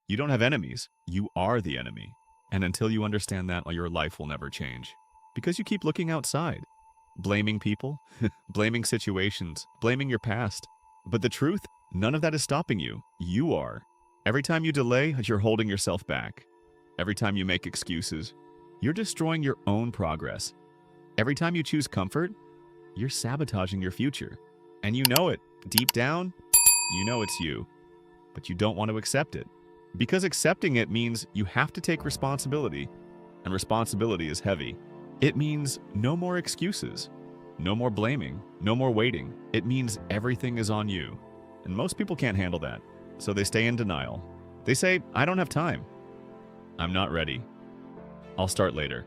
You don't have enemies. You are the enemy. And until you understand that, your life will never change. Because you keep looking outside, blaming people, blaming situations, blaming your past. But the truth, none of that is stopping you. You are. Every time you delay, you're holding yourself back. Every time you make excuses, you're destroying your own progress. Every time you choose comfort, you're sabotaging your future. And you know it. Deep down, you know it's you. But you don't want to accept it. Because accepting it means you have to take responsibility. And responsibility is heavy. It means no more excuses. No more blaming. No more waiting. It means everything is on you. And most people can't handle that. So they stay in denial. They say, I don't have time. I'm not ready. I'll start later.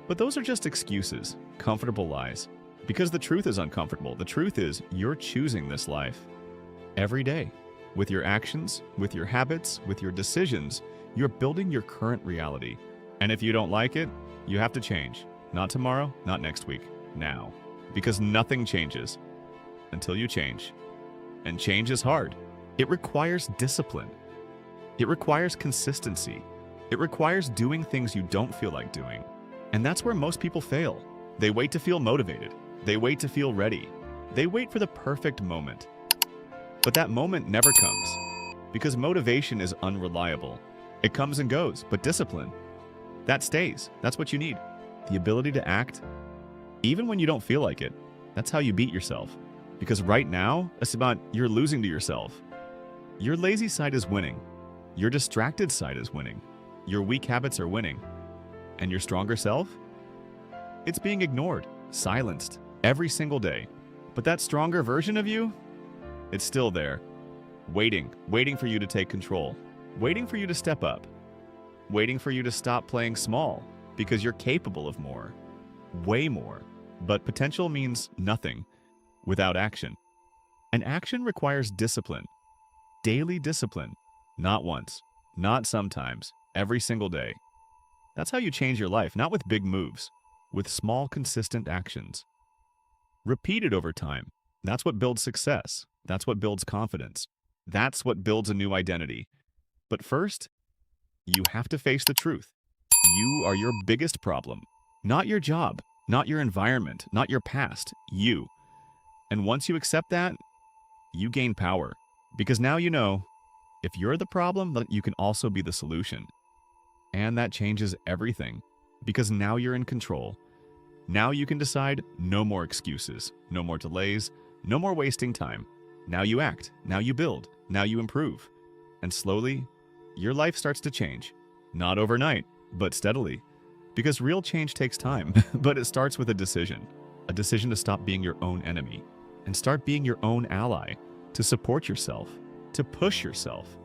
But those are just excuses, comfortable lies. Because the truth is uncomfortable. The truth is you're choosing this life every day. With your actions, with your habits, with your decisions, you're building your current reality. And if you don't like it, you have to change. Not tomorrow, not next week, now. Because nothing changes until you change. And change is hard. It requires discipline. It requires consistency. It requires doing things you don't feel like doing. And that's where most people fail. They wait to feel motivated. They wait to feel ready. They wait for the perfect moment. But that moment never comes. Because motivation is unreliable. It comes and goes, but discipline, that stays. That's what you need. The ability to act, even when you don't feel like it. That's how you beat yourself. Because right now, it's about you're losing to yourself. Your lazy side is winning. Your distracted side is winning. Your weak habits are winning. And your stronger self? It's being ignored, silenced, every single day. But that stronger version of you? It's still there. Waiting for you to take control. Waiting for you to step up. Waiting for you to stop playing small. Because you're capable of more. Way more. But potential means nothing without action. And action requires discipline. Daily discipline. Not once. Not sometimes. Every single day. That's how you change your life, not with big moves. With small, consistent actions. Repeated over time. That's what builds success. That's what builds confidence. That's what builds a new identity. But first, you have to face the truth. You are your biggest problem. Not your job, not your environment, not your past, you. And once you accept that, you gain power. Because now you know, if you're the problem, then you can also be the solution. And that changes everything. Because now you're in control. Now you can decide no more excuses, no more delays, no more wasting time. Now you act, now you build, now you improve. And slowly, your life starts to change. Not overnight, but steadily. Because real change takes time, but it starts with a decision. A decision to stop being your own enemy and start being your own ally, to support yourself, to push yourself,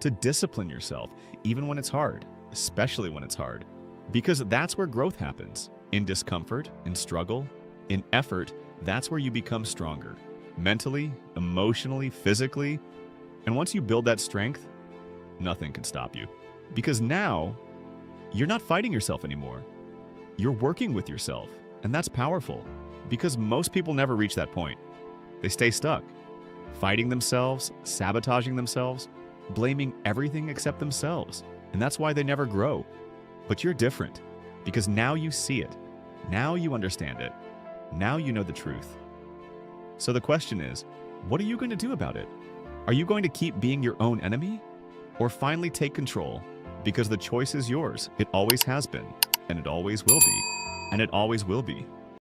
to discipline yourself, even when it's hard, especially when it's hard. Because that's where growth happens. In discomfort, in struggle, in effort, that's where you become stronger. Mentally, emotionally, physically. And once you build that strength, nothing can stop you. Because now, you're not fighting yourself anymore. You're working with yourself. And that's powerful. Because most people never reach that point. They stay stuck. Fighting themselves, sabotaging themselves, blaming everything except themselves. And that's why they never grow. But you're different. Because now you see it. Now you understand it. Now you know the truth. So the question is, what are you going to do about it? Are you going to keep being your own enemy? Or finally take control? Because the choice is yours. It always has been. And it always will be. And it always will be.